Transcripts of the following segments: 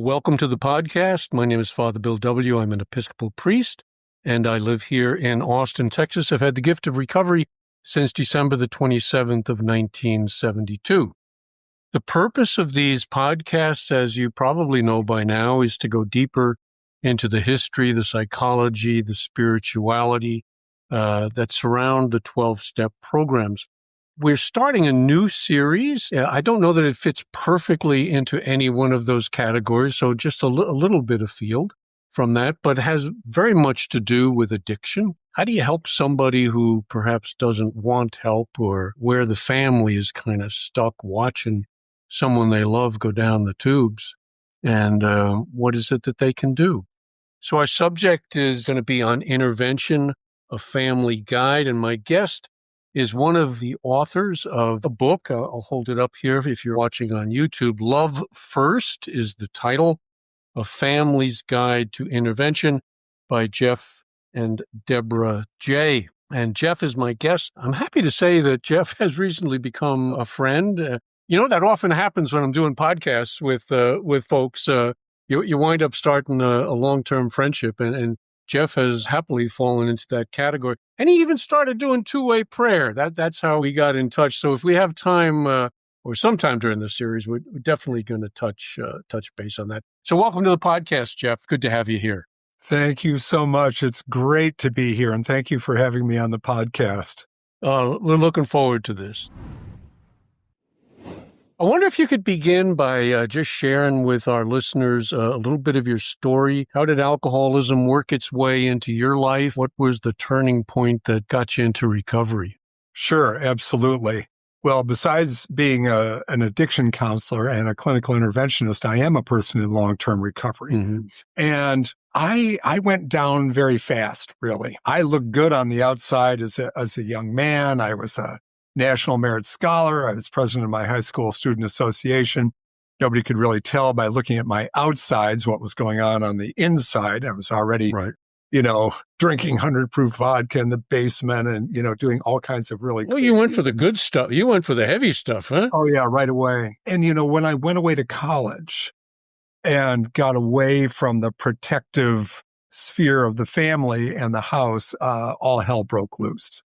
Welcome to the podcast. My name is Father Bill W. I'm an Episcopal priest, and I live here in Austin, Texas. I've had the gift of recovery since December the 27th of 1972. The purpose of these podcasts, as you probably know by now, is to go deeper into the history, the psychology, the spirituality that surround the 12-step programs. We're starting a new series. I don't know that it fits perfectly into any one of those categories, so just a little bit afield from that, but has very much to do with addiction. How do you help somebody who perhaps doesn't want help, or where the family is kind of stuck watching someone they love go down the tubes? And what is it that they can do? So our subject is going to be on Intervention, a Family Guide, and my guest is one of the authors of a book. I'll hold it up here if you're watching on YouTube. Love First is the title, A Family's Guide to Intervention by Jeff and Debra J. And Jeff is my guest. I'm happy to say that Jeff has recently become a friend. That often happens when I'm doing podcasts with folks. You wind up starting a long-term friendship, and Jeff has happily fallen into that category. And he even started doing two-way prayer. That's how we got in touch. So if we have time or sometime during the series, we're definitely going to touch base on that. So welcome to the podcast, Jeff. Good to have you here. Thank you so much. It's great to be here, and thank you for having me on the podcast. We're looking forward to this. I wonder if you could begin by just sharing with our listeners a little bit of your story. How did alcoholism work its way into your life? What was the turning point that got you into recovery? Sure, absolutely. Well, besides being an addiction counselor and a clinical interventionist, I am a person in long-term recovery. Mm-hmm. And I went down very fast, really. I looked good on the outside as a young man. I was a National Merit Scholar. I was president of my high school student association. Nobody could really tell by looking at my outsides what was going on the inside. I was already, drinking 100-proof vodka in the basement and, doing all kinds of really... Well, you went for the good stuff. You went for the heavy stuff, huh? Oh, yeah, right away. And, when I went away to college and got away from the protective sphere of the family and the house, all hell broke loose.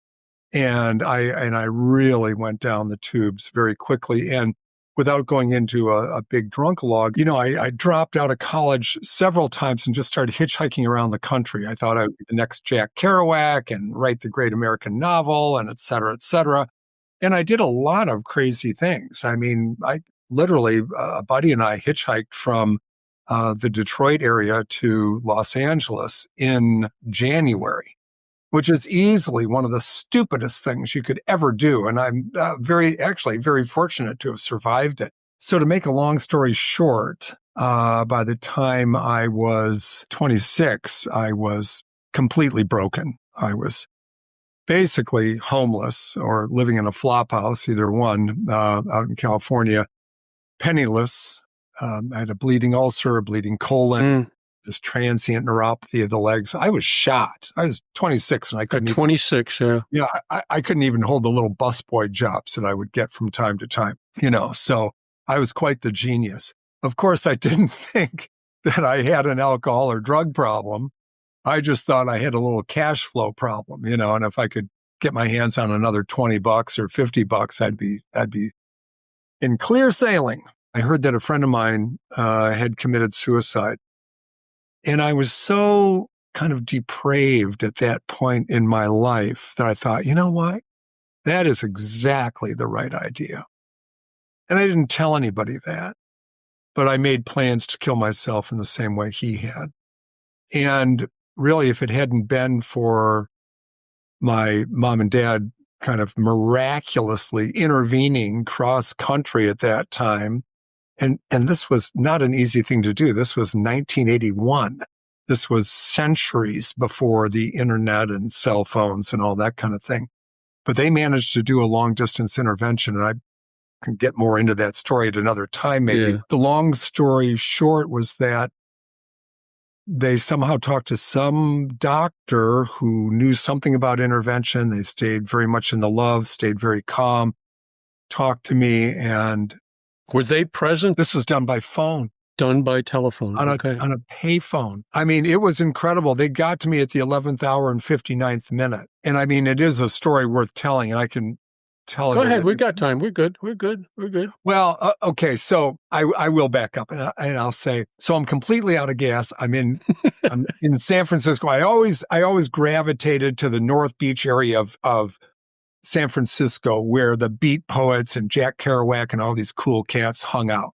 And I really went down the tubes very quickly. And without going into a big drunk-a-log, I dropped out of college several times and just started hitchhiking around the country. I thought I would be the next Jack Kerouac and write the great American novel and et cetera, et cetera. And I did a lot of crazy things. I mean, I literally, a buddy and I hitchhiked from the Detroit area to Los Angeles in January, which is easily one of the stupidest things you could ever do. And I'm very fortunate to have survived it. So to make a long story short, by the time I was 26, I was completely broken. I was basically homeless or living in a flop house, either one, out in California, penniless. I had a bleeding ulcer, a bleeding colon. This transient neuropathy of the legs. I was shot. I was 26 and I couldn't... 26, yeah. Yeah, I couldn't even hold the little busboy jobs that I would get from time to time, so I was quite the genius. Of course, I didn't think that I had an alcohol or drug problem. I just thought I had a little cash flow problem, and if I could get my hands on another $20 or $50, I'd be in clear sailing. I heard that a friend of mine had committed suicide. And I was so kind of depraved at that point in my life that I thought, you know what? That is exactly the right idea. And I didn't tell anybody that, but I made plans to kill myself in the same way he had. And really, if it hadn't been for my mom and dad kind of miraculously intervening cross country at that time, and this was not an easy thing to do. This was 1981. This was centuries before the internet and cell phones and all that kind of thing. But they managed to do a long-distance intervention, and I can get more into that story at another time, maybe. Yeah. The long story short was that they somehow talked to some doctor who knew something about intervention. They stayed very much in the love, stayed very calm, talked to me, and... Were they present? This was done by phone. Done by telephone. on Okay. a payphone. I mean, it was incredible. They got to me at the 11th hour and 59th minute. And I mean, it is a story worth telling, and I can tell it. Go ahead. We got time. We're good. We're good. We're good. Well, okay. So I will back up and I'll say, so I'm completely out of gas. I'm in San Francisco. I always gravitated to the North Beach area of San Francisco, where the Beat Poets and Jack Kerouac and all these cool cats hung out.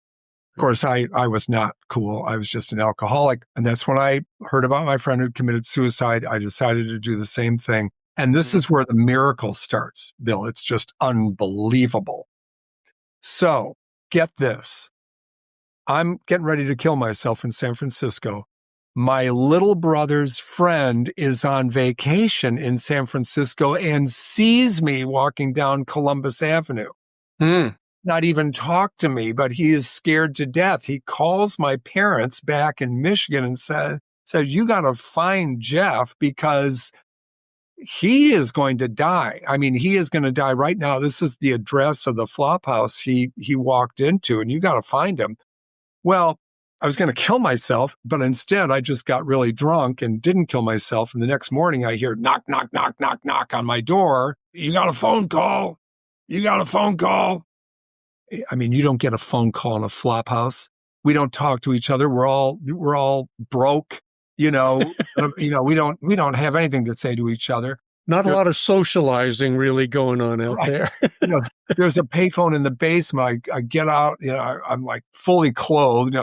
Of course, I was not cool. I was just an alcoholic. And that's when I heard about my friend who committed suicide. I decided to do the same thing. And this is where the miracle starts, Bill. It's just unbelievable. So get this. I'm getting ready to kill myself in San Francisco. My little brother's friend is on vacation in San Francisco and sees me walking down Columbus Avenue. Not even talk to me, but he is scared to death. He calls my parents back in Michigan and said, you got to find Jeff because he is going to die. I mean, he is going to die right now. This is the address of the flop house he walked into, and you got to find him. Well, I was going to kill myself, but instead I just got really drunk and didn't kill myself. And the next morning I hear knock, knock, knock, knock, knock on my door. You got a phone call. You got a phone call. I mean, you don't get a phone call in a flop house. We don't talk to each other. We're all broke. We don't have anything to say to each other. Not a lot of socializing really going on out there. There's a payphone in the basement. I get out, I'm like fully clothed,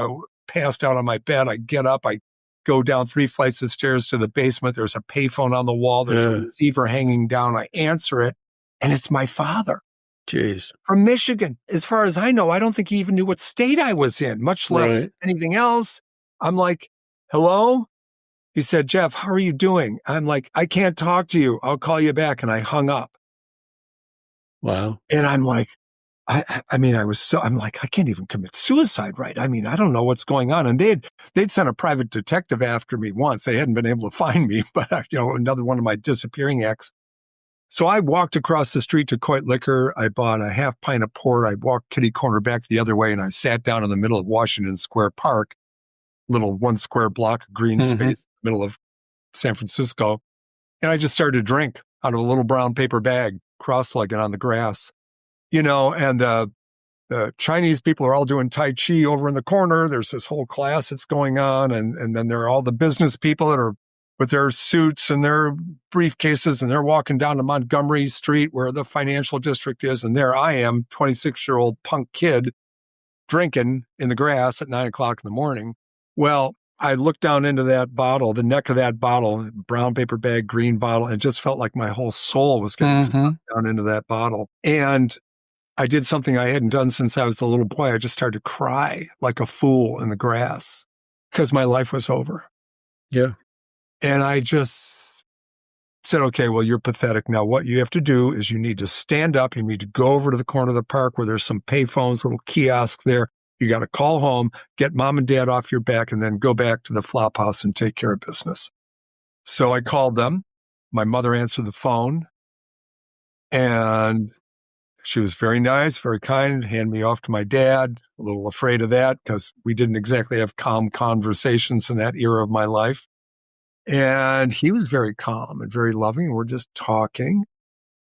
passed out on my bed. I get up, I go down 3 flights of stairs to the basement. There's a payphone on the wall. There's a receiver hanging down. I answer it, and it's my father. Jeez. From Michigan. As far as I know, I don't think he even knew what state I was in, much less anything else. I'm like, hello? He said, Jeff, how are you doing? I'm like, I can't talk to you. I'll call you back. And I hung up. Wow. And I'm like, I'm like, I can't even commit suicide, right? I mean, I don't know what's going on. And they'd sent a private detective after me once. They hadn't been able to find me, but another one of my disappearing acts. So I walked across the street to Coit Liquor. I bought a half pint of port. I walked kitty corner back the other way, and I sat down in the middle of Washington Square Park, little 1 square block of green space in the middle of San Francisco. And I just started to drink out of a little brown paper bag, cross-legged on the grass. And the Chinese people are all doing Tai Chi over in the corner. There's this whole class that's going on. And then there are all the business people that are with their suits and their briefcases, and they're walking down to Montgomery Street where the financial district is. And there I am, 26-year-old punk kid, drinking in the grass at 9 o'clock in the morning. Well, I looked down into that bottle, the neck of that bottle, brown paper bag, green bottle, and it just felt like my whole soul was getting sucked down into that bottle. And I did something I hadn't done since I was a little boy. I just started to cry like a fool in the grass because my life was over. Yeah. And I just said, okay, well, you're pathetic. Now, what you have to do is you need to stand up. You need to go over to the corner of the park where there's some payphones, little kiosk there. You got to call home, get mom and dad off your back, and then go back to the flop house and take care of business. So I called them. My mother answered the phone, and she was very nice, very kind, handed me off to my dad. A little afraid of that because we didn't exactly have calm conversations in that era of my life. And he was very calm and very loving. We're just talking.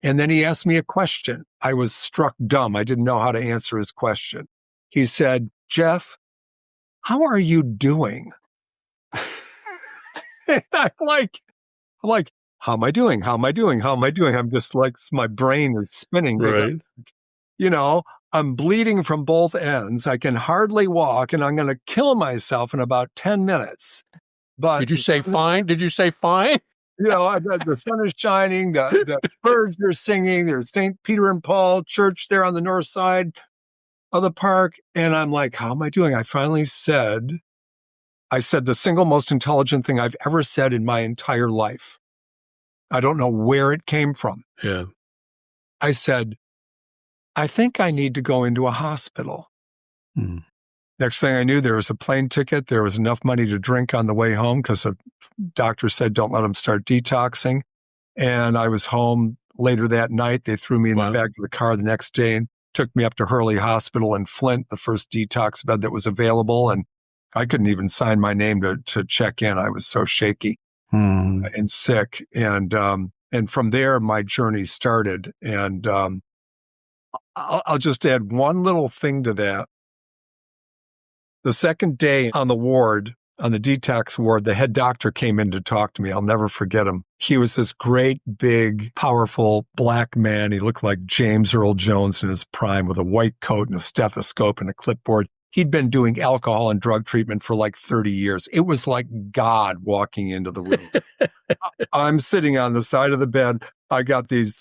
And then he asked me a question. I was struck dumb. I didn't know how to answer his question. He said, Jeff, how are you doing? And I'm like, how am I doing? How am I doing? How am I doing? I'm just like, my brain is spinning. Right. I'm bleeding from both ends. I can hardly walk, and I'm going to kill myself in about 10 minutes. But did you say fine? Did you say fine? The sun is shining, the birds are singing, there's St. Peter and Paul Church there on the north side of the park. And I'm like, how am I doing? I finally said the single most intelligent thing I've ever said in my entire life. I don't know where it came from. Yeah. I said, I think I need to go into a hospital. Next thing I knew, there was a plane ticket. There was enough money to drink on the way home because the doctor said, don't let him start detoxing. And I was home later that night. They threw me in the back of the car the next day and took me up to Hurley Hospital in Flint, the first detox bed that was available. And I couldn't even sign my name to check in. I was so shaky and sick. And from there, my journey started. And I'll just add one little thing to that. The second day on the ward, on the detox ward, the head doctor came in to talk to me. I'll never forget him. He was this great, big, powerful black man. He looked like James Earl Jones in his prime with a white coat and a stethoscope and a clipboard. He'd been doing alcohol and drug treatment for like 30 years. It was like God walking into the room. I'm sitting on the side of the bed. I got these,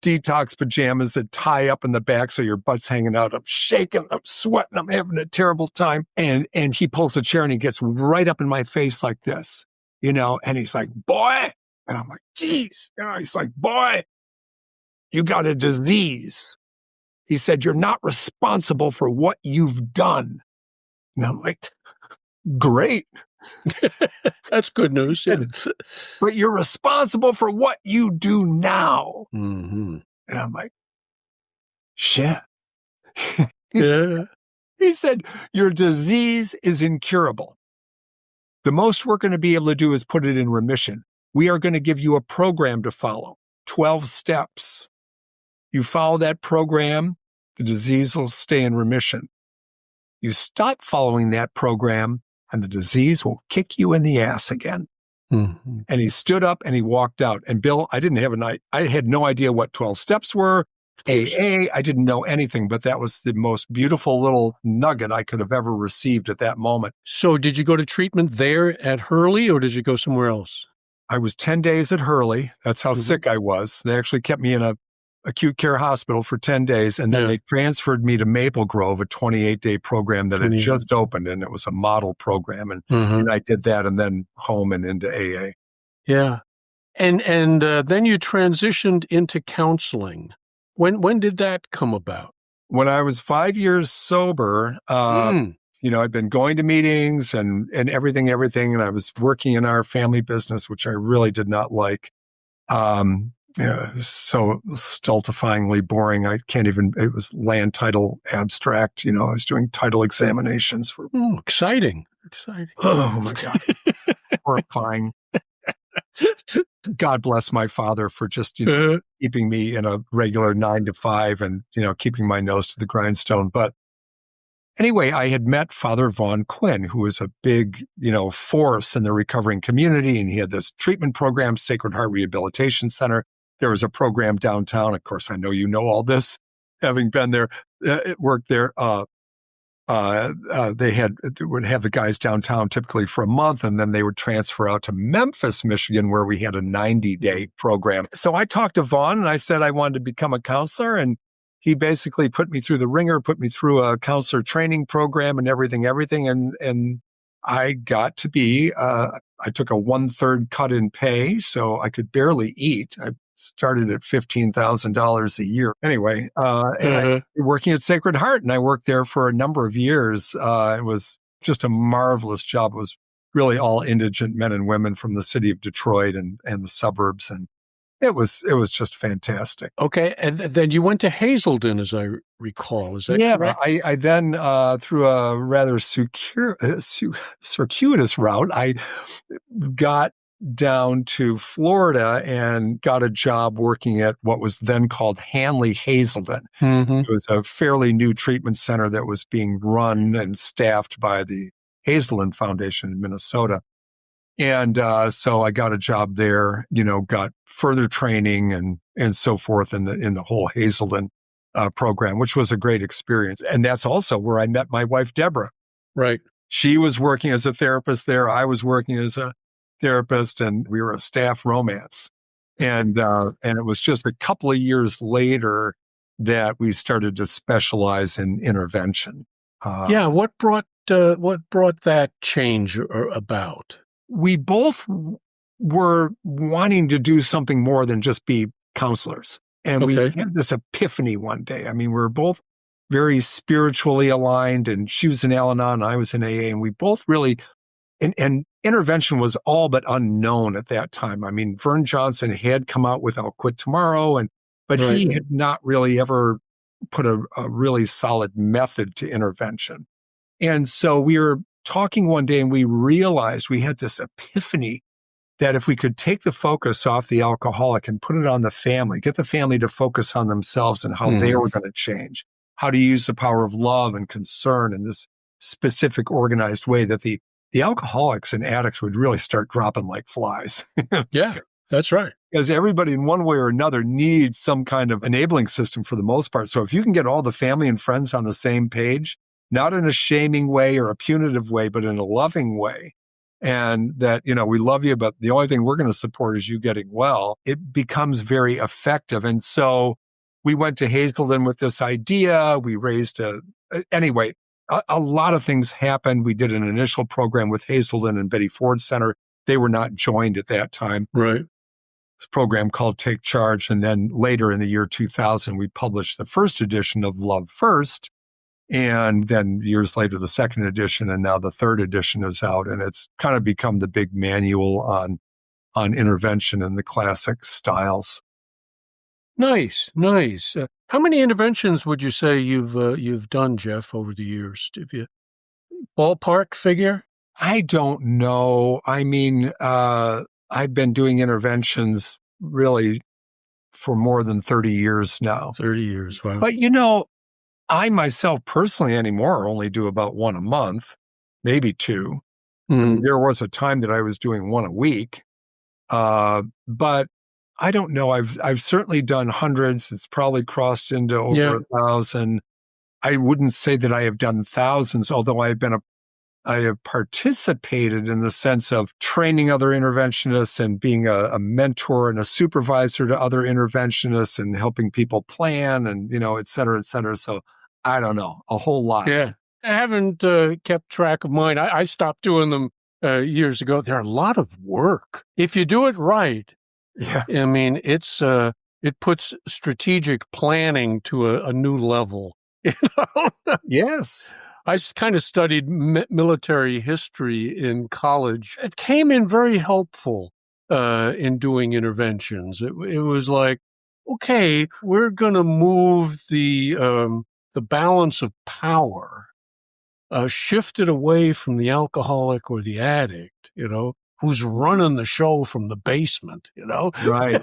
detox pajamas that tie up in the back so your butt's hanging out. I'm shaking, I'm sweating, I'm having a terrible time. And he pulls a chair and he gets right up in my face like this, and he's like, boy. And I'm like, geez. He's like, boy, you got a disease. He said, you're not responsible for what you've done. And I'm like, great. That's good news. Yeah. But you're responsible for what you do now. Mm-hmm. And I'm like, shit. Yeah. He said, your disease is incurable. The most we're going to be able to do is put it in remission. We are going to give you a program to follow, 12 steps. You follow that program, the disease will stay in remission. You stop following that program, and the disease will kick you in the ass again. Mm-hmm. And he stood up and he walked out. And Bill, I had no idea what 12 steps were, AA. I didn't know anything, but that was the most beautiful little nugget I could have ever received at that moment. So did you go to treatment there at Hurley or did you go somewhere else? I was 10 days at Hurley. That's how sick I was. They actually kept me in a acute care hospital for 10 days. And then they transferred me to Maple Grove, a 28-day program that had just opened. And it was a model program. And I did that and then home and into AA. Yeah. And then you transitioned into counseling. When did that come about? When I was 5 years sober, I'd been going to meetings and everything. And I was working in our family business, which I really did not like. So stultifyingly boring. It was land title abstract. I was doing title examinations for. Exciting. Oh my God. Horrifying. God bless my father for just, keeping me in a regular 9 to 5 and, keeping my nose to the grindstone. But anyway, I had met Father Vaughn Quinn, who was a big, force in the recovering community. And he had this treatment program, Sacred Heart Rehabilitation Center. There was a program downtown. Of course, I know you know all this, having been there, worked there. They would have the guys downtown typically for a month, and then they would transfer out to Memphis, Michigan, where we had a 90-day program. So I talked to Vaughn and I said I wanted to become a counselor, and he basically put me through the ringer, put me through a counselor training program and everything. And I got to be, I took a 1/3 cut in pay, so I could barely eat. I started at $15,000 a year. Anyway, and I working at Sacred Heart, and I worked there for a number of years. It was just a marvelous job. It was really all indigent men and women from the city of Detroit and the suburbs. And it was just fantastic. Okay. And then you went to Hazelden, as I recall. Is that correct? I then, through a rather circuitous route, I got down to Florida and got a job working at what was then called Hanley Hazelden. It was a fairly new treatment center that was being run and staffed by the Hazelden Foundation in Minnesota. And so I got a job there, got further training and so forth in the whole Hazelden program, which was a great experience. And that's also where I met my wife, Debra. Right. She was working as a therapist there. I was working as a therapist, and we were a staff romance. And it was just a couple of years later that we started to specialize in intervention. What brought that change about? We both were wanting to do something more than just be counselors. And we had this epiphany one day. I mean, we were both very spiritually aligned, and she was in Al-Anon and I was in AA, and we both really, and intervention was all but unknown at that time. I mean, Vern Johnson had come out with I'll Quit Tomorrow, but he had not really ever put a really solid method to intervention. And so we were talking one day and we realized, we had this epiphany that if we could take the focus off the alcoholic and put it on the family, get the family to focus on themselves and how they were going to change, how to use the power of love and concern in this specific organized way, that the alcoholics and addicts would really start dropping like flies. Yeah, that's right. Because everybody in one way or another needs some kind of enabling system for the most part. So if you can get all the family and friends on the same page, not in a shaming way or a punitive way, but in a loving way, and that, we love you, but the only thing we're going to support is you getting well, it becomes very effective. And so we went to Hazelden with this idea. We raised anyway, a lot of things happened. We did an initial program with Hazelden and Betty Ford Center. They were not joined at that time. Right. This program called Take Charge. And then later in the year 2000, we published the first edition of Love First. And then years later, the second edition, and now the third edition is out. And it's kind of become the big manual on intervention in the classic styles. Nice. How many interventions would you say you've done, Jeff, over the years? If you ballpark figure? I don't know. I mean, I've been doing interventions really for more than 30 years now. 30 years, wow. But I myself personally anymore only do about one a month, maybe two. There was a time that I was doing one a week. But I don't know. I've certainly done hundreds. It's probably crossed into over 1,000. I wouldn't say that I have done thousands, although I have participated in the sense of training other interventionists and being a mentor and a supervisor to other interventionists and helping people plan and, et cetera, et cetera. So I don't know, a whole lot. Yeah. I haven't kept track of mine. I stopped doing them years ago. They're a lot of work. If you do it right, I mean, it puts strategic planning to a new level. Yes. I kind of studied military history in college. It came in very helpful in doing interventions. It was like, okay, we're going to move the balance of power, shifted away from the alcoholic or the addict, who's running the show from the basement, right,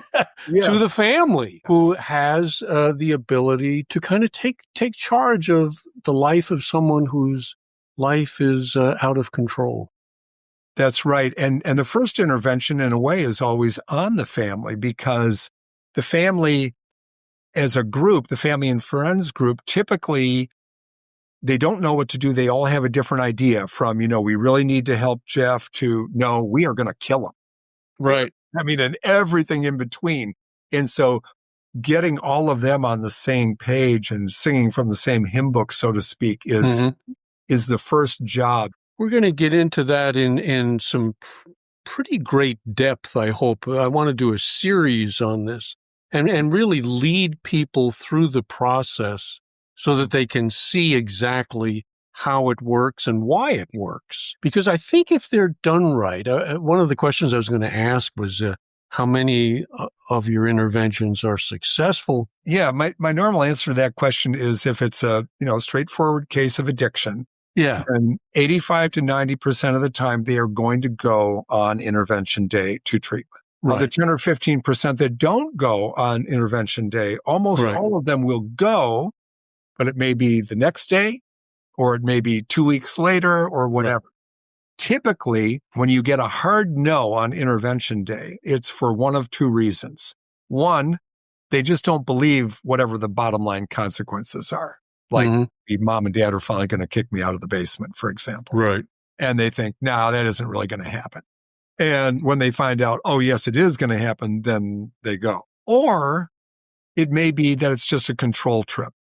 yes, to the family who has the ability to kind of take charge of the life of someone whose life is out of control. That's right. And the first intervention, in a way, is always on the family, because the family as a group, the family and friends group, typically they don't know what to do. They all have a different idea, from, we really need to help Jeff, to, no, we are going to kill him. Right. I mean, and everything in between. And so getting all of them on the same page and singing from the same hymn book, so to speak, is the first job. We're going to get into that in some pretty great depth, I hope. I want to do a series on this and really lead people through the process so that they can see exactly how it works and why it works. Because I think if they're done right, one of the questions I was going to ask was how many of your interventions are successful? Yeah, my normal answer to that question is, if it's a straightforward case of addiction, and 85 to 90% of the time they are going to go on intervention day to treatment. Right. Of the 10 or 15% that don't go on intervention day, almost all of them will go, but it may be the next day, or it may be 2 weeks later, or whatever. Right. Typically, when you get a hard no on intervention day, it's for one of two reasons. One, they just don't believe whatever the bottom line consequences are. Like, mom and dad are finally going to kick me out of the basement, for example. Right. And they think, no, that isn't really going to happen. And when they find out, oh, yes, it is going to happen, then they go. Or it may be that it's just a control trip.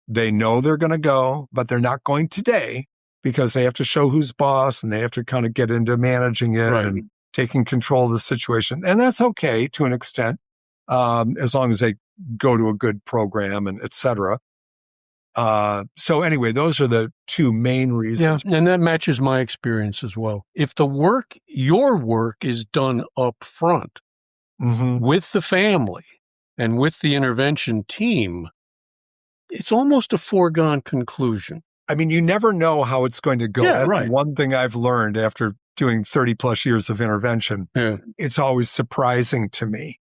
They know they're going to go, but they're not going today because they have to show who's boss, and they have to kind of get into managing it and taking control of the situation. And that's okay to an extent, as long as they go to a good program and et cetera. So anyway, those are the two main reasons. Yeah, and that matches my experience as well. If your work is done up front with the family and with the intervention team, it's almost a foregone conclusion I mean, you never know how it's going to go. Yeah, That's right. one thing I've learned after doing 30 plus years of intervention. Yeah. It's always surprising to me.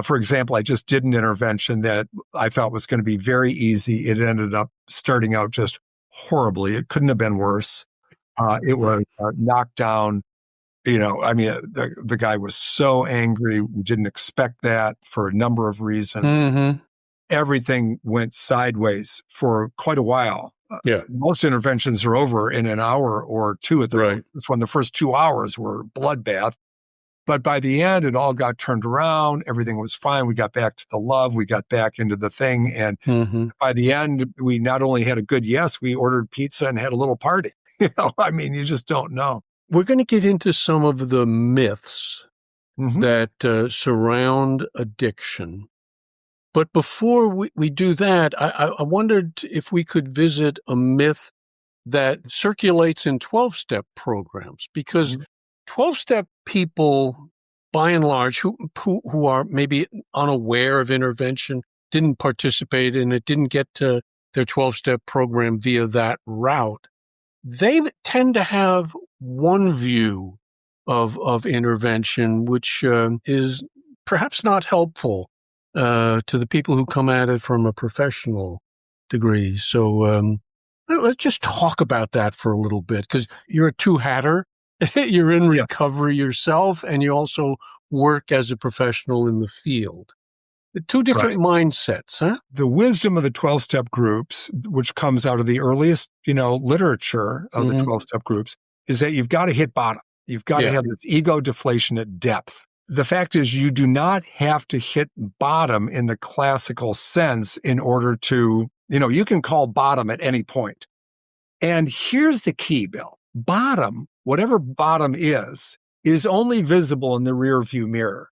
For example, I just did an intervention that I thought was going to be very easy. It ended up starting out just horribly. It couldn't have been worse. It was knocked down. I mean, the guy was so angry. We didn't expect that for a number of reasons. Mm-hmm. Everything went sideways for quite a while. Yeah. Most interventions are over in an hour or two at the Right. most. When the first 2 hours were bloodbath. But by the end, it all got turned around. Everything was fine. We got back to the love. We got back into the thing. And Mm-hmm. by the end, we not only had a good yes, we ordered pizza and had a little party. I mean, you just don't know. We're going to get into some of the myths Mhm. that surround addiction. But before we do that, I wondered if we could visit a myth that circulates in 12-step programs, because Mhm. 12-step people, by and large, who are maybe unaware of intervention, didn't participate in it, didn't get to their 12-step program via that route, they tend to have one view of intervention, which is perhaps not helpful to the people who come at it from a professional degree. So let's just talk about that for a little bit, because you're a two-hatter. You're in Yeah. recovery yourself, and you also work as a professional in the field. Two different mindsets, huh? The wisdom of the 12-step groups, which comes out of the earliest, literature of the Mhm. 12-step groups, is that you've got to hit bottom. You've got to Yeah. have this ego deflation at depth. The fact is, you do not have to hit bottom in the classical sense in order to, you can call bottom at any point. And here's the key, Bill. Bottom, whatever bottom is only visible in the rear view mirror.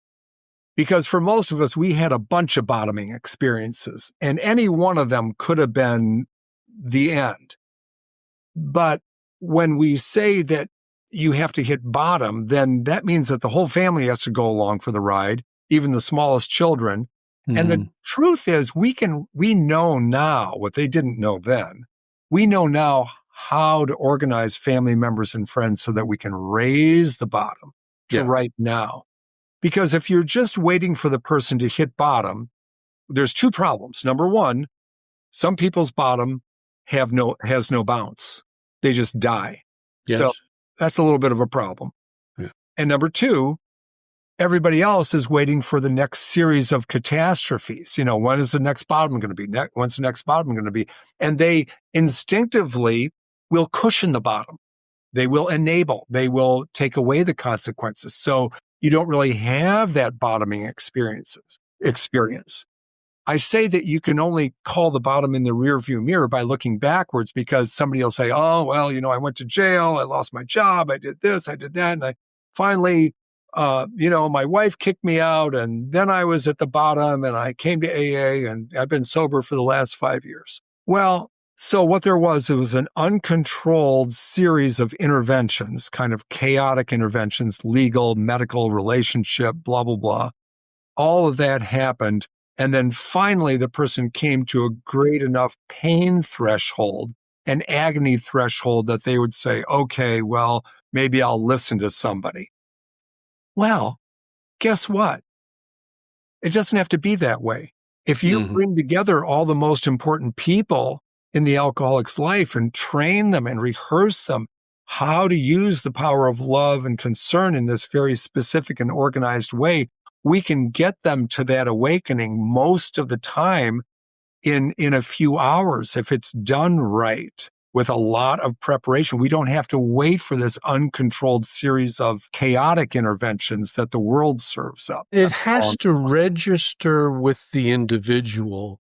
Because for most of us, we had a bunch of bottoming experiences, and any one of them could have been the end. But when we say that you have to hit bottom, then that means that the whole family has to go along for the ride, even the smallest children. And the Mhm. truth is, we know now what they didn't know then. We know now how to organize family members and friends so that we can raise the bottom to Yeah. right now. Because if you're just waiting for the person to hit bottom, there's two problems. Number one, some people's bottom has no bounce. They just die. Yes. So that's a little bit of a problem. Yeah. And number two, everybody else is waiting for the next series of catastrophes. When is the next bottom going to be? When's the next bottom going to be? And they instinctively will cushion the bottom. They will enable. They will take away the consequences. So you don't really have that bottoming experience. I say that you can only call the bottom in the rearview mirror by looking backwards, because somebody will say, oh, well, I went to jail. I lost my job. I did this. I did that. And I finally, my wife kicked me out. And then I was at the bottom and I came to AA and I've been sober for the last 5 years. Well, so what it was an uncontrolled series of interventions, kind of chaotic interventions, legal, medical, relationship, blah, blah, blah. All of that happened. And then finally, the person came to a great enough pain threshold, an agony threshold, that they would say, okay, well, maybe I'll listen to somebody. Well, guess what? It doesn't have to be that way. If you Mhm. bring together all the most important people in the alcoholic's life and train them and rehearse them how to use the power of love and concern in this very specific and organized way, we can get them to that awakening most of the time in a few hours if it's done right with a lot of preparation. We don't have to wait for this uncontrolled series of chaotic interventions that the world serves up. It has to register with the individual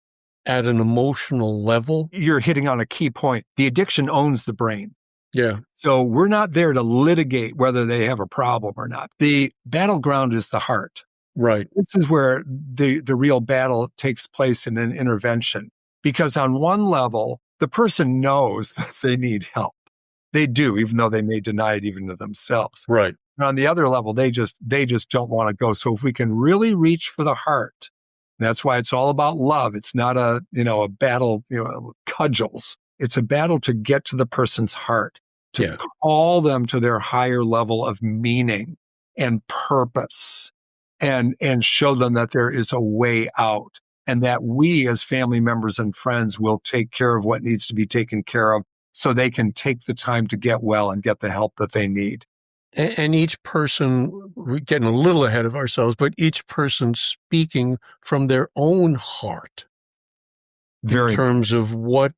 at an emotional level. You're hitting on a key point. The addiction owns the brain. Yeah. So we're not there to litigate whether they have a problem or not. The battleground is the heart. Right. This is where the real battle takes place in an intervention. Because on one level, the person knows that they need help. They do, even though they may deny it even to themselves. Right. And on the other level, they just don't want to go. So if we can really reach for the heart, that's why it's all about love. It's not a battle, with cudgels. It's a battle to get to the person's heart, to Yeah. call them to their higher level of meaning and purpose, and show them that there is a way out, and that we as family members and friends will take care of what needs to be taken care of so they can take the time to get well and get the help that they need. And each person, we're getting a little ahead of ourselves, but each person speaking from their own heart in terms of what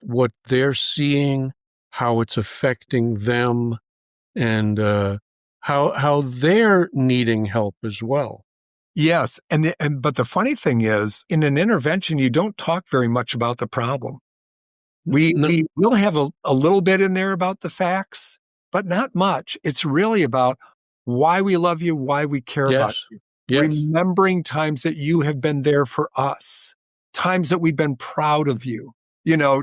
they're seeing, how it's affecting them, and how they're needing help as well. Yes. But the funny thing is, in an intervention, you don't talk very much about the problem. We will have a little bit in there about the facts, but not much. It's really about why we love you, why we care about you. Yes. Remembering times that you have been there for us, times that we've been proud of you,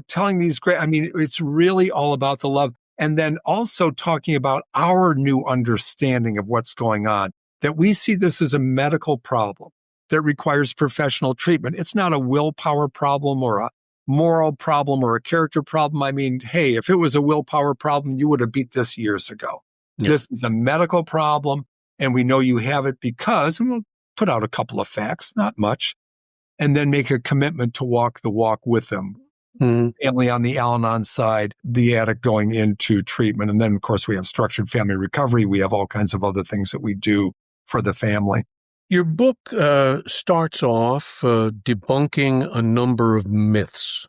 telling these it's really all about the love. And then also talking about our new understanding of what's going on, that we see this as a medical problem that requires professional treatment. It's not a willpower problem or a moral problem or a character problem. I mean, hey, if it was a willpower problem, you would have beat this years ago. Yeah. This is a medical problem, and we know you have it because, and we'll put out a couple of facts, not much, and then make a commitment to walk the walk with them. Mm-hmm. Family on the Al-Anon side, the addict going into treatment. And then, of course, we have structured family recovery. We have all kinds of other things that we do for the family. Your book starts off debunking a number of myths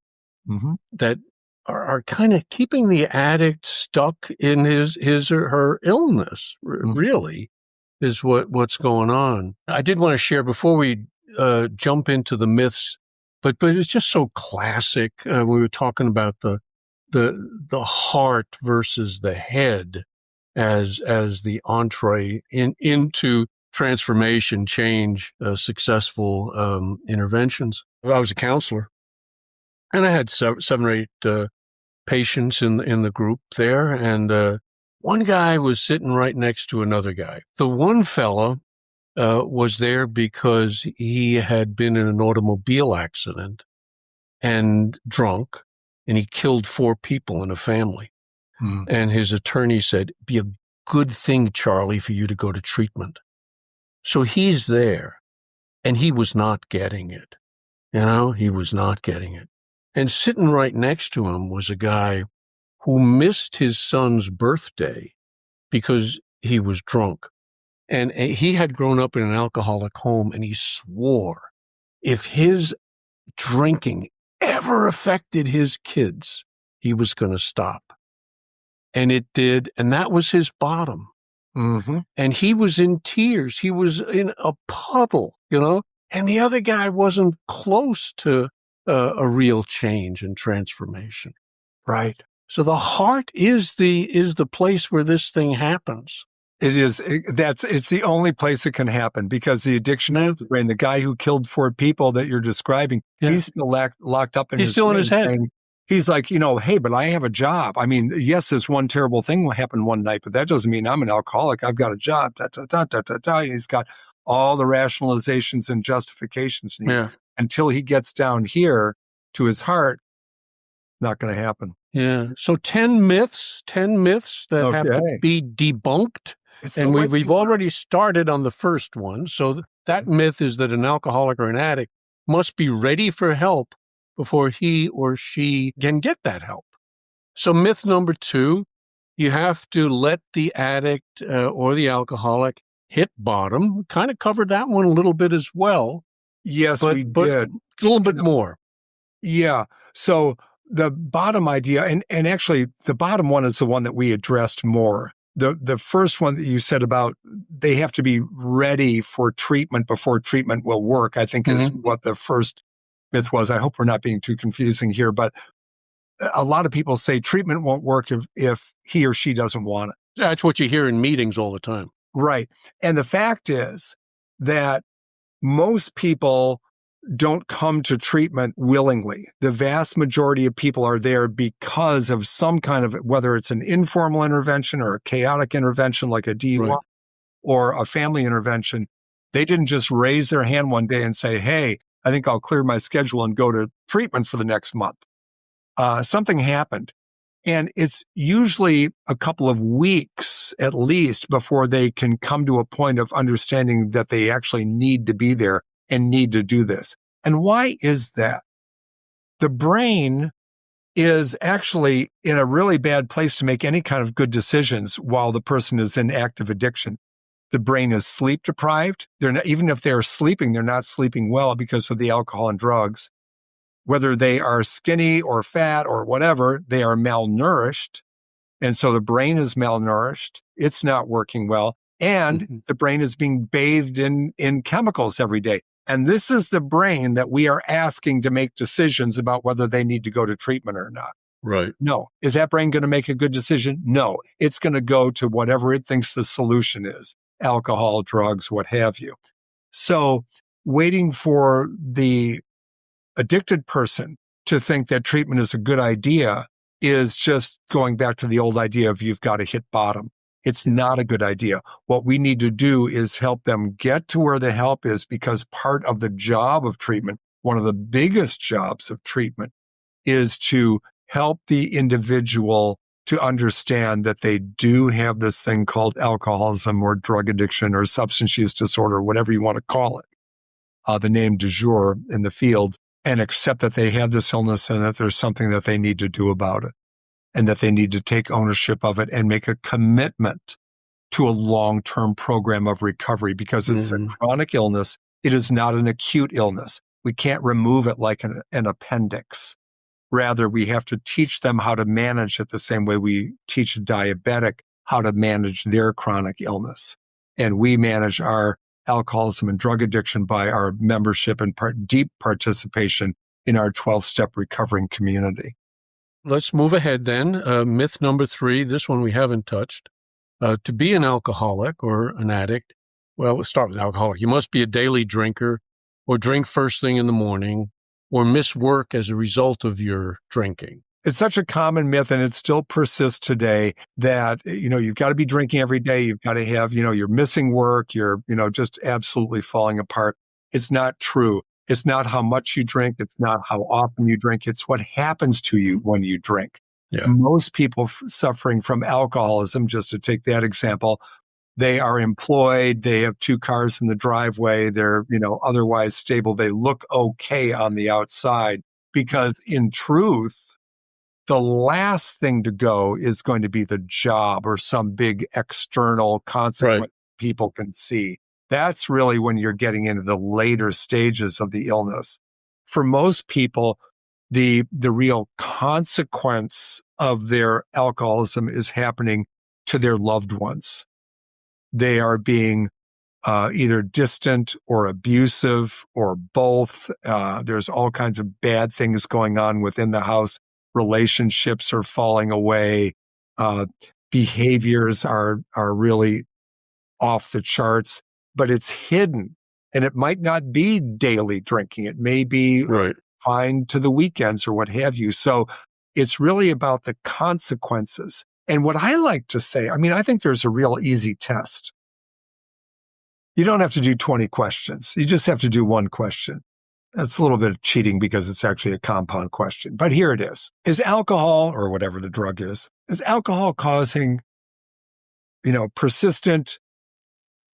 that are kind of keeping the addict stuck in his or her illness, really, is what's going on. I did want to share before we jump into the myths, but it's just so classic. We were talking about the heart versus the head as the entree into transformation, change, successful interventions. I was a counselor, and I had seven or eight patients in the group there, and one guy was sitting right next to another guy. The one fella was there because he had been in an automobile accident and drunk, and he killed 4 people in a family. And his attorney said, "Be a good thing, Charlie, for you to go to treatment." So he's there, and he was not getting it. He was not getting it. And sitting right next to him was a guy who missed his son's birthday because he was drunk. And he had grown up in an alcoholic home, and he swore if his drinking ever affected his kids, he was going to stop. And it did, and that was his bottom. And he was in tears. He was in a puddle, and the other guy wasn't close to a real change and transformation. Right. So the heart is the place where this thing happens. It is. It's the only place it can happen, because the addiction is the brain. The guy who killed 4 people that you're describing, he's still locked up in his brain. He's still in his head. He's like, hey, but I have a job. I mean, yes, this one terrible thing happened one night, but that doesn't mean I'm an alcoholic. I've got a job. He's got all the rationalizations and justifications until he gets down here to his heart. Not going to happen. Yeah. So 10 myths that have to be debunked. And we've already started on the first one. So that myth is that an alcoholic or an addict must be ready for help before he or she can get that help. So myth number 2, you have to let the addict or the alcoholic hit bottom. We kind of covered that one a little bit as well. Yes, we did. A little bit more. Yeah. So the bottom idea, and actually the bottom one is the one that we addressed more. The first one that you said about they have to be ready for treatment before treatment will work, I think is what the first myth was. I hope we're not being too confusing here, but a lot of people say treatment won't work if he or she doesn't want it. That's what you hear in meetings all the time. Right. And the fact is that most people don't come to treatment willingly. The vast majority of people are there because of some kind of, whether it's an informal intervention or a chaotic intervention like a DUI or a family intervention. They didn't just raise their hand one day and say, hey, I think I'll clear my schedule and go to treatment for the next month. Something happened. And it's usually a couple of weeks at least before they can come to a point of understanding that they actually need to be there and need to do this. And why is that? The brain is actually in a really bad place to make any kind of good decisions while the person is in active addiction. The brain is sleep deprived. They're not, even if they're sleeping, they're not sleeping well because of the alcohol and drugs. Whether they are skinny or fat or whatever, they are malnourished. And so the brain is malnourished. It's not working well. And the brain is being bathed in chemicals every day. And this is the brain that we are asking to make decisions about whether they need to go to treatment or not. Right. No. Is that brain going to make a good decision? No. It's going to go to whatever it thinks the solution is: alcohol, drugs, what have you. So waiting for the addicted person to think that treatment is a good idea is just going back to the old idea of you've got to hit bottom. It's not a good idea. What we need to do is help them get to where the help is, because part of the job of treatment, one of the biggest jobs of treatment, is to help the individual to understand that they do have this thing called alcoholism or drug addiction or substance use disorder, whatever you want to call it, the name du jour in the field, and accept that they have this illness and that there's something that they need to do about it, and that they need to take ownership of it and make a commitment to a long-term program of recovery, because it's a chronic illness. It is not an acute illness. We can't remove it like an appendix. Rather, we have to teach them how to manage it the same way we teach a diabetic how to manage their chronic illness. And we manage our alcoholism and drug addiction by our membership and deep participation in our 12-step recovering community. Let's move ahead then. Myth number 3, this one we haven't touched. To be an alcoholic or an addict, well, we'll start with alcoholic. You must be a daily drinker, or drink first thing in the morning, or miss work as a result of your drinking. It's such a common myth, and it still persists today, that, you've got to be drinking every day. You've got to have, you're missing work. You're, just absolutely falling apart. It's not true. It's not how much you drink. It's not how often you drink. It's what happens to you when you drink. Yeah. Most people suffering from alcoholism, just to take that example, they are employed. They have 2 cars in the driveway. They're, otherwise stable. They look okay on the outside, because in truth, the last thing to go is going to be the job or some big external consequence people can see. That's really when you're getting into the later stages of the illness. For most people, the real consequence of their alcoholism is happening to their loved ones. They are being either distant or abusive or both. There's all kinds of bad things going on within the house. Relationships are falling away. Behaviors are really off the charts, but it's hidden. And it might not be daily drinking. It may be fine to the weekends or what have you. So it's really about the consequences. And what I like to say, I think there's a real easy test. You don't have to do 20 questions. You just have to do one question. That's a little bit of cheating because it's actually a compound question. But here it is. Is alcohol, or whatever the drug is alcohol causing, persistent,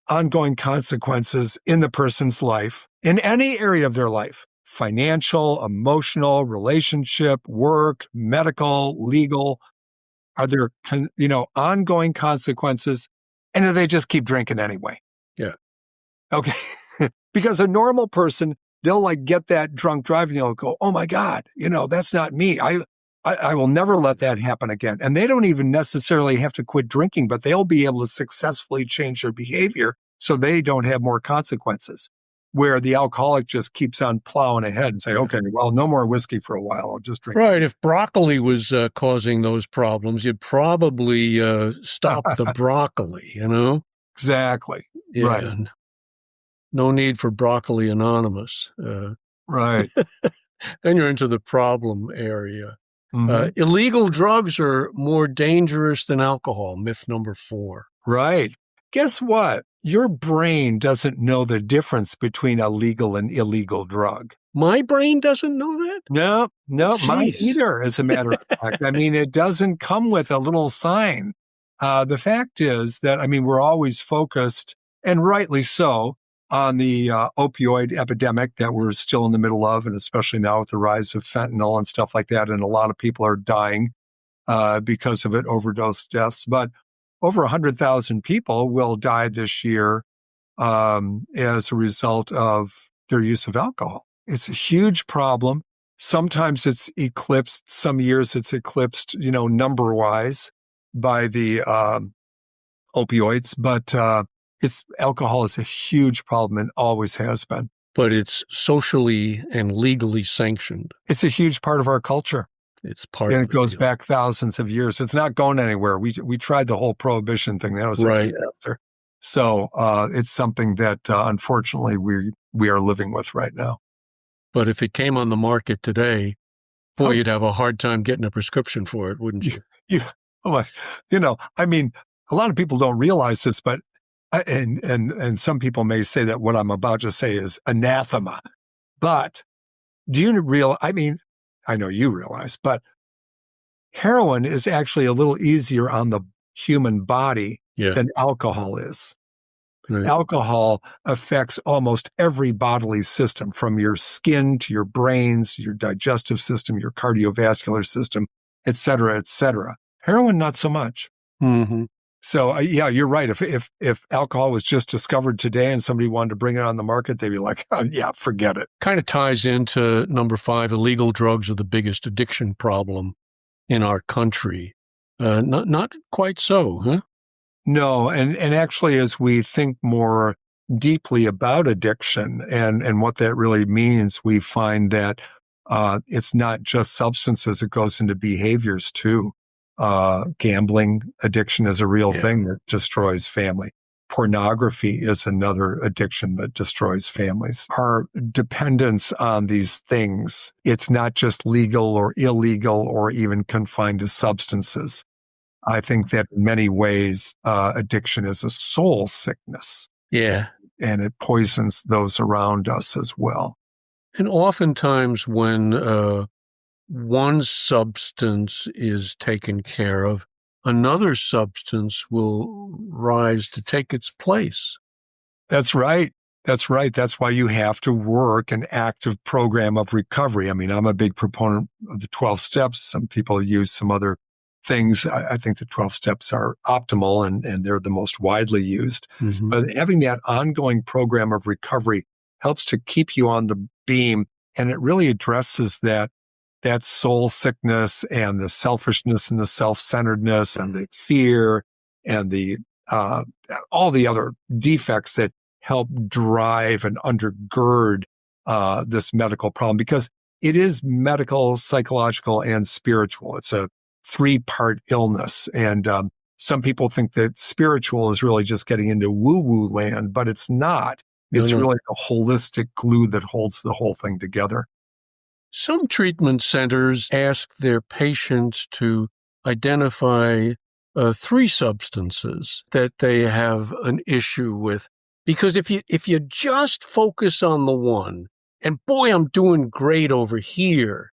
ongoing consequences in the person's life, in any area of their life? Financial, emotional, relationship, work, medical, legal. Are there, ongoing consequences? And do they just keep drinking anyway? Yeah. Okay. Because a normal person, they'll get that drunk driving. They'll go, oh my God, that's not me. I will never let that happen again. And they don't even necessarily have to quit drinking, but they'll be able to successfully change their behavior so they don't have more consequences. Where the alcoholic just keeps on plowing ahead and say, okay, well, no more whiskey for a while. I'll just drink. Right. If broccoli was causing those problems, you'd probably stop the broccoli, Exactly. Yeah. Right. No need for Broccoli Anonymous. Right. Then you're into the problem area. Illegal drugs are more dangerous than alcohol, myth number 4. Right. Guess what? Your brain doesn't know the difference between a legal and illegal drug. My brain doesn't know that? No, mine Jeez. either, as a matter of fact. I mean, it doesn't come with a little sign. The fact is that, I mean, we're always focused, and rightly so, on the opioid epidemic that we're still in the middle of, and especially now with the rise of fentanyl and stuff like that. And a lot of people are dying because of it, overdose deaths. But over 100,000 people will die this year as a result of their use of alcohol. It's a huge problem. Sometimes it's eclipsed. Some years it's eclipsed, number-wise by the opioids. But alcohol is a huge problem and always has been. But it's socially and legally sanctioned. It's a huge part of our culture. It's part and of it goes deal. back thousands of years. It's not going anywhere. We tried the whole prohibition thing. That was a disaster. So it's something that unfortunately we are living with right now. But if it came on the market today, boy, you'd have a hard time getting a prescription for it, wouldn't you? I mean, a lot of people don't realize this, but and some people may say that what I'm about to say is anathema. But do you realize? I mean, I know you realize, but heroin is actually a little easier on the human body than alcohol is. Right. Alcohol affects almost every bodily system, from your skin to your brains, your digestive system, your cardiovascular system, et cetera, et cetera. Heroin, not so much. Mm-hmm. So, yeah, you're right. If alcohol was just discovered today and somebody wanted to bring it on the market, they'd be like, oh, yeah, forget it. Kind of ties into number 5, illegal drugs are the biggest addiction problem in our country. Not quite so, huh? No, and actually, as we think more deeply about addiction and what that really means, we find that it's not just substances, it goes into behaviors too. Gambling addiction is a real thing that destroys family. Pornography is another addiction that destroys families. Our dependence on these things, it's not just legal or illegal or even confined to substances. I think that in many ways, addiction is a soul sickness. Yeah. And it poisons those around us as well. And oftentimes when one substance is taken care of, another substance will rise to take its place. That's right. That's right. That's why you have to work an active program of recovery. I mean, I'm a big proponent of the 12 steps. Some people use some other things. I think the 12 steps are optimal and they're the most widely used. Mm-hmm. But having that ongoing program of recovery helps to keep you on the beam, and it really addresses that soul sickness and the selfishness and the self-centeredness and the fear and the all the other defects that help drive and undergird this medical problem, because it is medical, psychological, and spiritual. It's a 3-part illness. And some people think that spiritual is really just getting into woo-woo land, but it's not. It's really a holistic glue that holds the whole thing together. Some treatment centers ask their patients to identify 3 substances that they have an issue with. Because if you just focus on the one, and boy, I'm doing great over here,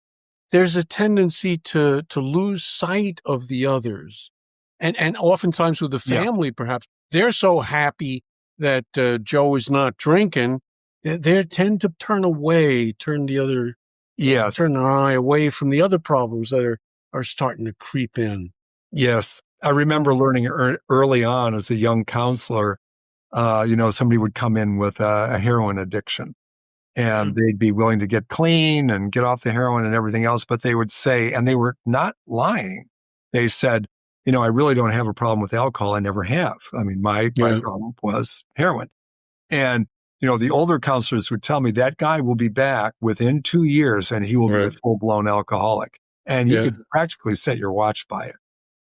there's a tendency to lose sight of the others. And oftentimes with the family, perhaps, they're so happy that Joe is not drinking, they tend to turn the other, turn their eye away from the other problems that are starting to creep in. Yes. I remember learning early on as a young counselor, somebody would come in with a heroin addiction. And they'd be willing to get clean and get off the heroin and everything else. But they would say, and they were not lying, they said, I really don't have a problem with alcohol. I never have. I mean, my problem was heroin. And, the older counselors would tell me that guy will be back within 2 years and he will be a full-blown alcoholic. And you could practically set your watch by it.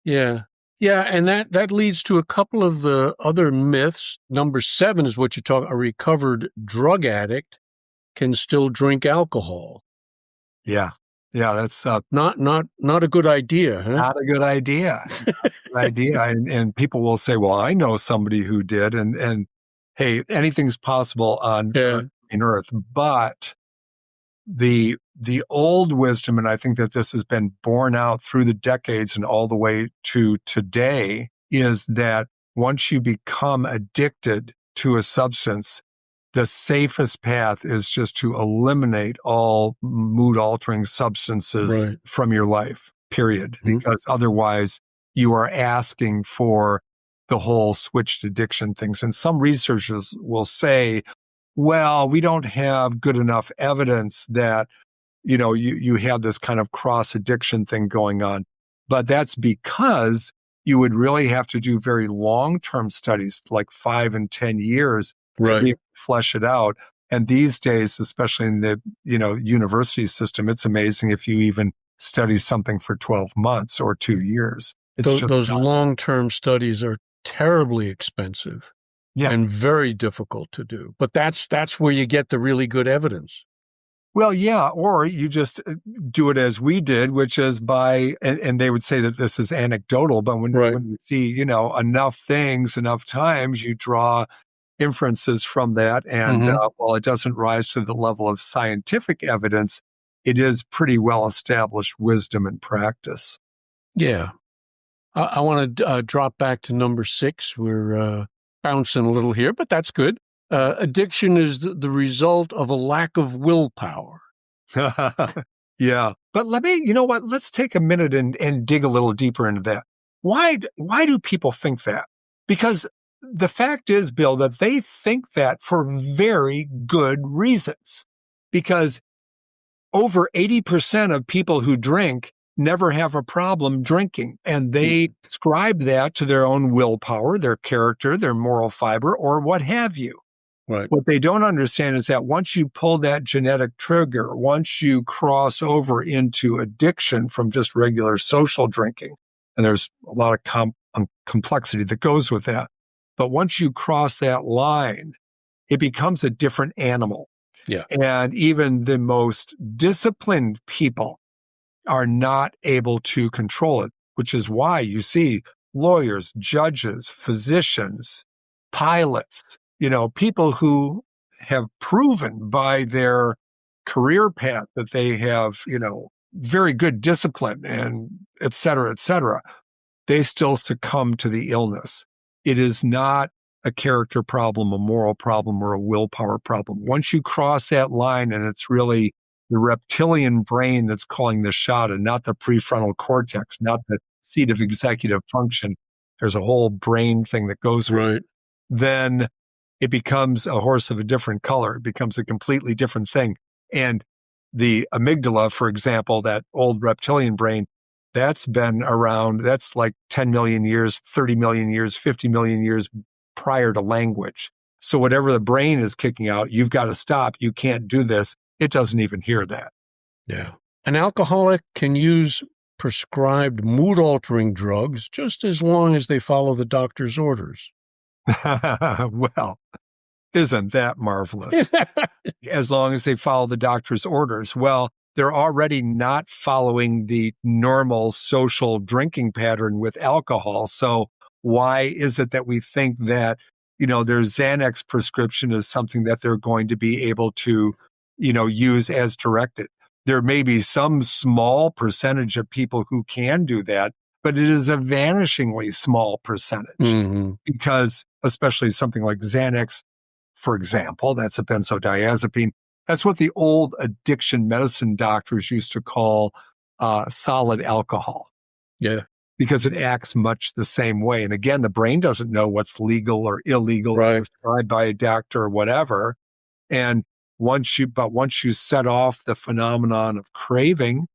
Yeah. Yeah, and that leads to a couple of the other myths. Number 7 is what you talk, a recovered drug addict can still drink alcohol. Yeah, that's not a good idea, huh? Not a good idea. And people will say, "Well, I know somebody who did," and hey, anything's possible on Yeah. Earth, but the old wisdom, and I think that this has been borne out through the decades and all the way to today, is that once you become addicted to a substance, the safest path is just to eliminate all mood altering substances Right. from your life, period. Mhm. Because otherwise you are asking for the whole switched addiction things. And some researchers will say, well, we don't have good enough evidence that you have this kind of cross addiction thing going on. But that's because you would really have to do very long-term studies, like 5 and 10 years, to Right. be able to flesh it out. And these days, especially in the university system, it's amazing if you even study something for 12 months or 2 years. It's just Those not, long-term studies are terribly expensive yeah. and very difficult to do. But that's where you get the really good evidence. Well, yeah, or you just do it as we did, which is and they would say that this is anecdotal, but when Right. you see, enough things, enough times, you draw inferences from that. And Mhm. while it doesn't rise to the level of scientific evidence, it is pretty well established wisdom and practice. Yeah. I want to drop back to number 6. We're bouncing a little here, but that's good. Addiction is the result of a lack of willpower. Yeah. But you know what? Let's take a minute and dig a little deeper into that. Why do people think that? Because the fact is, Bill, that they think that for very good reasons. Because over 80% of people who drink never have a problem drinking. And they ascribe that to their own willpower, their character, their moral fiber, or what have you. Right. What they don't understand is that once you pull that genetic trigger, once you cross over into addiction from just regular social drinking, and there's a lot of complexity that goes with that. But once you cross that line, it becomes a different animal. Yeah. And even the most disciplined people are not able to control it, which is why you see lawyers, judges, physicians, pilots, people who have proven by their career path that they have, very good discipline and et cetera, et cetera. They still succumb to the illness. It is not a character problem, a moral problem, or a willpower problem. Once you cross that line and it's really the reptilian brain that's calling the shot and not the prefrontal cortex, not the seat of executive function, there's a whole brain thing that goes with it, Right. then it becomes a horse of a different color. It becomes a completely different thing. And the amygdala, for example, that old reptilian brain, that's been around, that's like 10 million years, 30 million years, 50 million years prior to language. So whatever the brain is kicking out, you've got to stop. You can't do this. It doesn't even hear that. Yeah. An alcoholic can use prescribed mood-altering drugs just as long as they follow the doctor's orders. Well, isn't that marvelous? As long as they follow the doctor's orders. Well, they're already not following the normal social drinking pattern with alcohol. So why is it that we think that, their Xanax prescription is something that they're going to be able to, use as directed? There may be some small percentage of people who can do that, but it is a vanishingly small percentage Mhm. because especially something like Xanax, for example, that's a benzodiazepine. That's what the old addiction medicine doctors used to call solid alcohol Yeah. because it acts much the same way. And again, the brain doesn't know what's legal or illegal or Right. prescribed by a doctor or whatever. And once you set off the phenomenon of craving,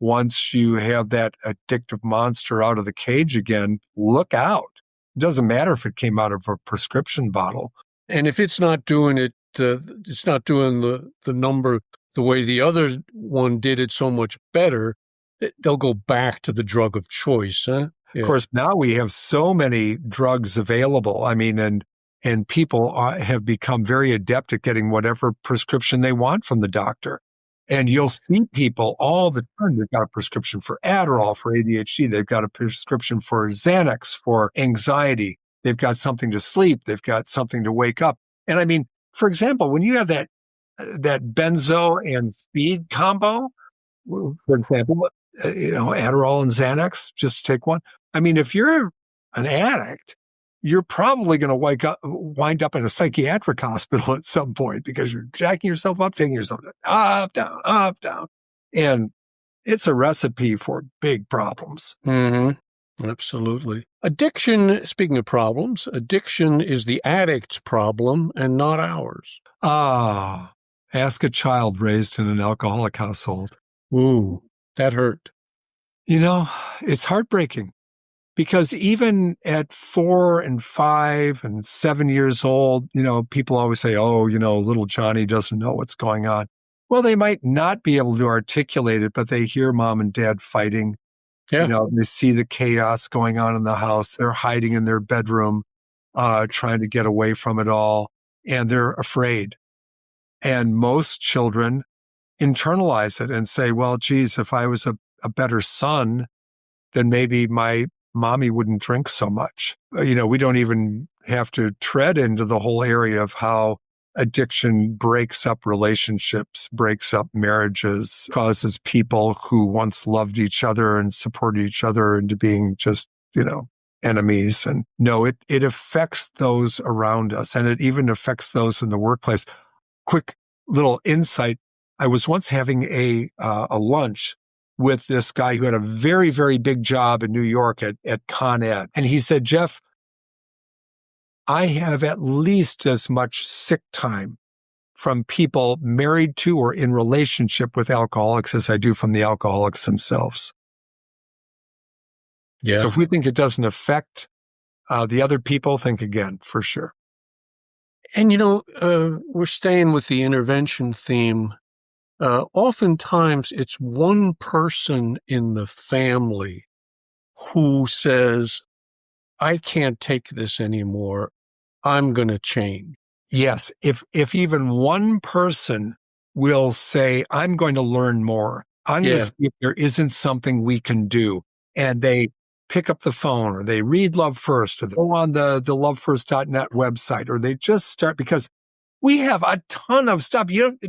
once you have that addictive monster out of the cage again, look out. It doesn't matter if it came out of a prescription bottle. And if it's not doing it, it's not doing the number the way the other one did it so much better, they'll go back to the drug of choice, huh? Of course, now we have so many drugs available. I mean, and people have become very adept at getting whatever prescription they want from the doctor. And you'll see people all the time. They've got a prescription for Adderall for ADHD. They've got a prescription for Xanax for anxiety. They've got something to sleep. They've got something to wake up. And I mean, for example, when you have that benzo and speed combo, for example, Adderall and Xanax, just to take one. I mean, if you're an addict, you're probably going to wind up in a psychiatric hospital at some point because you're jacking yourself up, taking yourself up, down, up, down. And it's a recipe for big problems. Mm-hmm. Absolutely. Addiction, speaking of problems, addiction is the addict's problem and not ours. Ask a child raised in an alcoholic household. Ooh, that hurt. It's heartbreaking because even at 4 and 5 and 7 years old, people always say, little Johnny doesn't know what's going on. Well, they might not be able to articulate it, but they hear mom and dad fighting. Yeah. They see the chaos going on in the house. They're hiding in their bedroom, trying to get away from it all. And they're afraid. And most children internalize it and say, well, geez, if I was a better son, then maybe my mommy wouldn't drink so much. We don't even have to tread into the whole area of how addiction breaks up relationships, breaks up marriages, causes people who once loved each other and supported each other into being just, enemies. And no, it affects those around us, and it even affects those in the workplace. Quick little insight. I was once having a lunch with this guy who had a very, very big job in New York at Con Ed. And he said, Jeff, I have at least as much sick time from people married to or in relationship with alcoholics as I do from the alcoholics themselves. Yeah. So if we think it doesn't affect the other people, think again, for sure. And, we're staying with the intervention theme. Oftentimes it's one person in the family who says, I can't take this anymore. I'm going to change. Yes. If even one person will say, I'm going to learn more. I'm going to see if there isn't something we can do. And they pick up the phone or they read Love First or they go on the lovefirst.net website, or they just start, because we have a ton of stuff.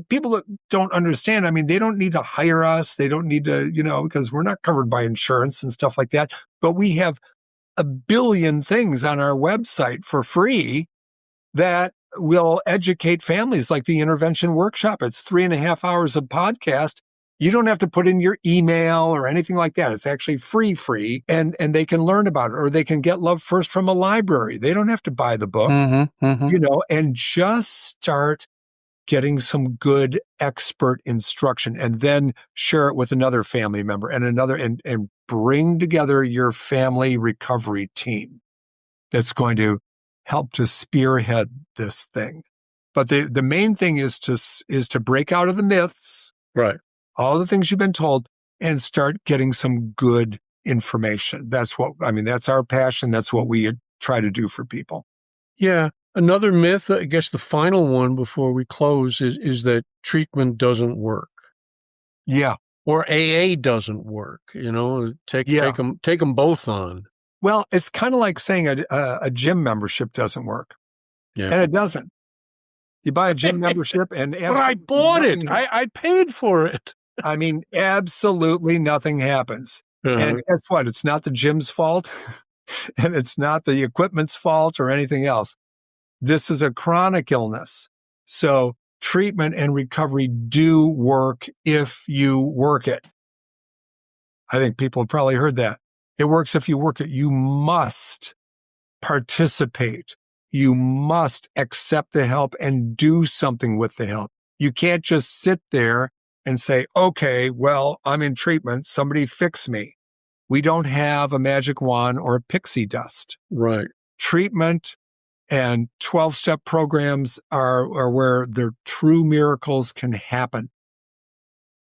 People don't understand. I mean, they don't need to hire us. They don't need to, because we're not covered by insurance and stuff like that. But we have a billion things on our website for free that will educate families, like the intervention workshop. It's 3.5 hours of podcast. You don't have to put in your email or anything like that. It's actually free, and they can learn about it, or they can get Love First from a library. They don't have to buy the book, and just start getting some good expert instruction, and then share it with another family member and another, and bring together your family recovery team that's going to help to spearhead this thing. But the main thing is to break out of the myths, right? All the things you've been told, and start getting some good information. That's our passion. That's what we try to do for people. Yeah. Another myth, I guess the final one before we close, is that treatment doesn't work. Yeah. Or AA doesn't work. Take them both on. Well, it's kind of like saying a gym membership doesn't work. Yeah. And it doesn't. You buy a gym membership and but I bought it. I paid for it. I mean, absolutely nothing happens. And guess what? It's not the gym's fault, and it's not the equipment's fault or anything else. This is a chronic illness. So treatment and recovery do work if you work it. I think people have probably heard that. It works if you work it. You must participate. You must accept the help and do something with the help. You can't just sit there and say, okay, well, I'm in treatment. Somebody fix me. We don't have a magic wand or pixie dust. Right. Treatment and 12-step programs are where the true miracles can happen.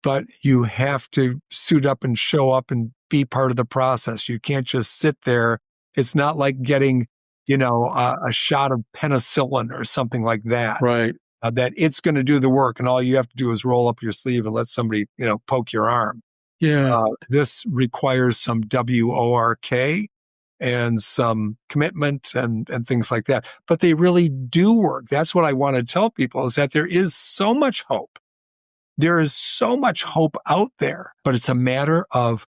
But you have to suit up and show up and be part of the process. You can't just sit there. It's not like getting, a shot of penicillin or something like that. Right. That it's going to do the work, and all you have to do is roll up your sleeve and let somebody, poke your arm. Yeah. This requires some WORK, and some commitment and things like that. But they really do work. That's what I want to tell people, is that there is so much hope. There is so much hope out there, but it's a matter of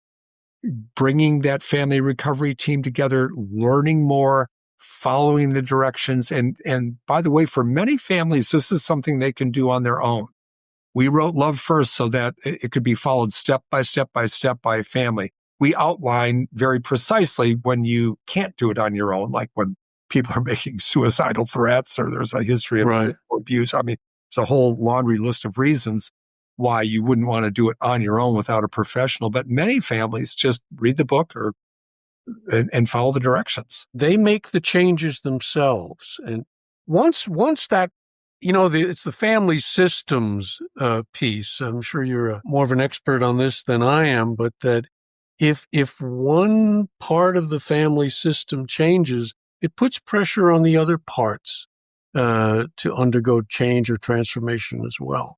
bringing that family recovery team together, learning more, following the directions. And by the way, for many families, this is something they can do on their own. We wrote Love First so that it could be followed step by step by step by family. We outline very precisely when you can't do it on your own, like when people are making suicidal threats or there's a history of physical abuse. I mean, there's a whole laundry list of reasons why you wouldn't want to do it on your own without a professional. But many families just read the book and follow the directions. They make the changes themselves. And once that, it's the family systems piece. I'm sure you're more of an expert on this than I am, but that if one part of the family system changes, it puts pressure on the other parts to undergo change or transformation as well.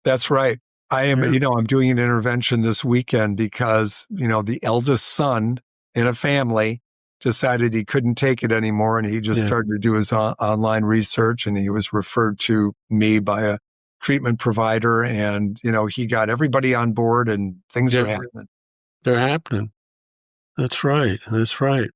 That's right. I'm doing an intervention this weekend because, the eldest son in a family decided he couldn't take it anymore. And he just started to do his online research, and he was referred to me by a treatment provider. And, he got everybody on board, and things are happening. They're happening. That's right. That's right.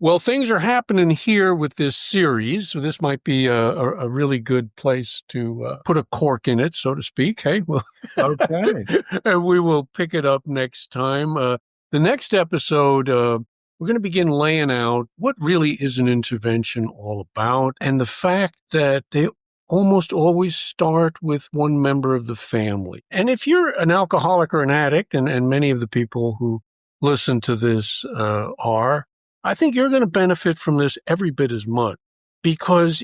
Well, things are happening here with this series. So this might be a really good place to put a cork in it, so to speak. Hey, well, okay. And we will pick it up next time. The next episode, we're going to begin laying out what really is an intervention all about, and the fact that they almost always start with one member of the family. And if you're an alcoholic or an addict, and many of the people who listen to this are, I think you're going to benefit from this every bit as much, because,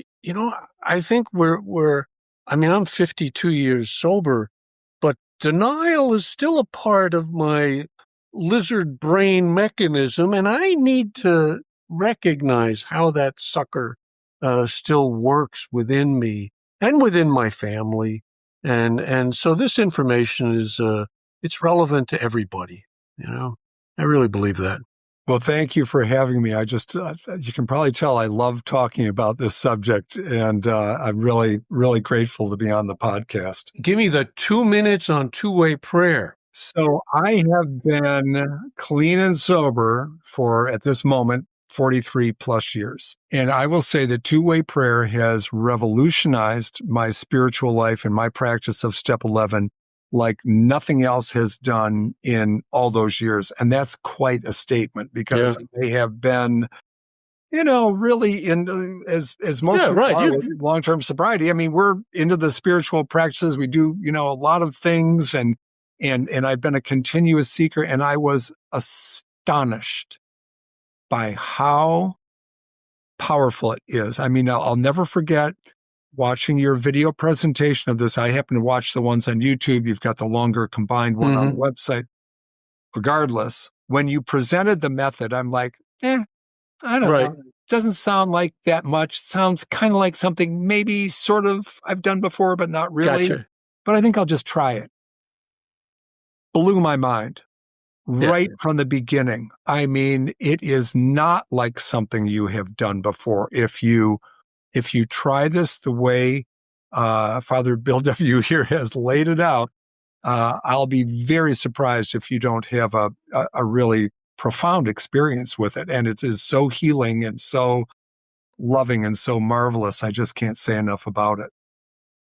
I think I'm 52 years sober, but denial is still a part of my lizard brain mechanism, and I need to recognize how that sucker still works within me and within my family. And so this information is, it's relevant to everybody. I really believe that. Well, thank you for having me. I just, you can probably tell I love talking about this subject, and I'm really, really grateful to be on the podcast. Give me the 2 minutes on two-way prayer. So I have been clean and sober for, at this moment, 43 plus years. And I will say that two-way prayer has revolutionized my spiritual life and my practice of Step 11 like nothing else has done in all those years. And that's quite a statement, because they have been, really in, as most people are with long-term sobriety. I mean, we're into the spiritual practices. We do, a lot of things, and I've been a continuous seeker, and I was astonished by how powerful it is. I mean, I'll never forget watching your video presentation of this. I happen to watch the ones on YouTube. You've got the longer combined one on the website. Regardless, when you presented the method, I'm like, I don't know. It doesn't sound like that much. It sounds kind of like something maybe sort of I've done before, but not really. Gotcha. But I think I'll just try it. Blew my mind right from the beginning. I mean, it is not like something you have done before. If you try this the way Father Bill W. here has laid it out, I'll be very surprised if you don't have a really profound experience with it. And it is so healing and so loving and so marvelous. I just can't say enough about it.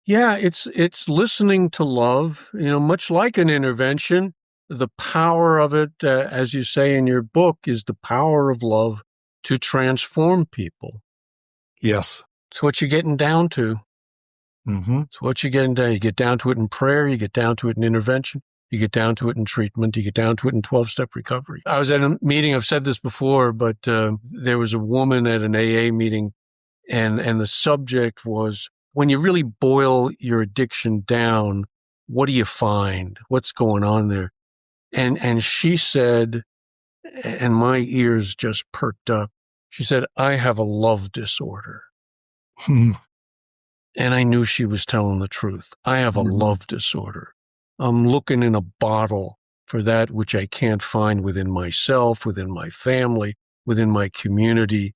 Yeah, it's listening to love, much like an intervention. The power of it, as you say in your book, is the power of love to transform people. Yes. It's what you're getting down to. It's what you're getting down. You get down to it in prayer. You get down to it in intervention. You get down to it in treatment. You get down to it in 12-step recovery. I was at a meeting. I've said this before, but there was a woman at an AA meeting, and the subject was, when you really boil your addiction down, what do you find? What's going on there? And she said, and my ears just perked up. She said, I have a love disorder. And I knew she was telling the truth. I have a love disorder. I'm looking in a bottle for that which I can't find within myself, within my family, within my community.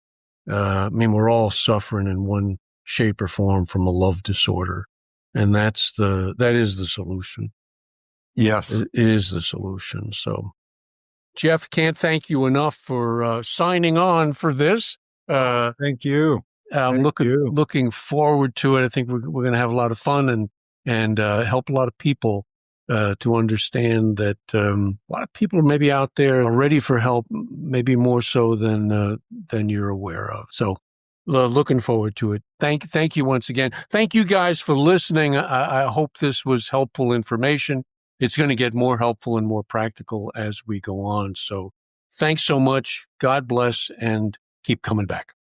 I mean, we're all suffering in one shape or form from a love disorder. And that is the solution. Yes. It is the solution. So, Jeff, can't thank you enough for signing on for this. Thank you. I'm Thank you. looking forward to it. I think we're going to have a lot of fun and help a lot of people to understand that a lot of people maybe out there are ready for help, maybe more so than you're aware of. So, looking forward to it. Thank you once again. Thank you guys for listening. I hope this was helpful information. It's going to get more helpful and more practical as we go on. So, thanks so much. God bless, and keep coming back.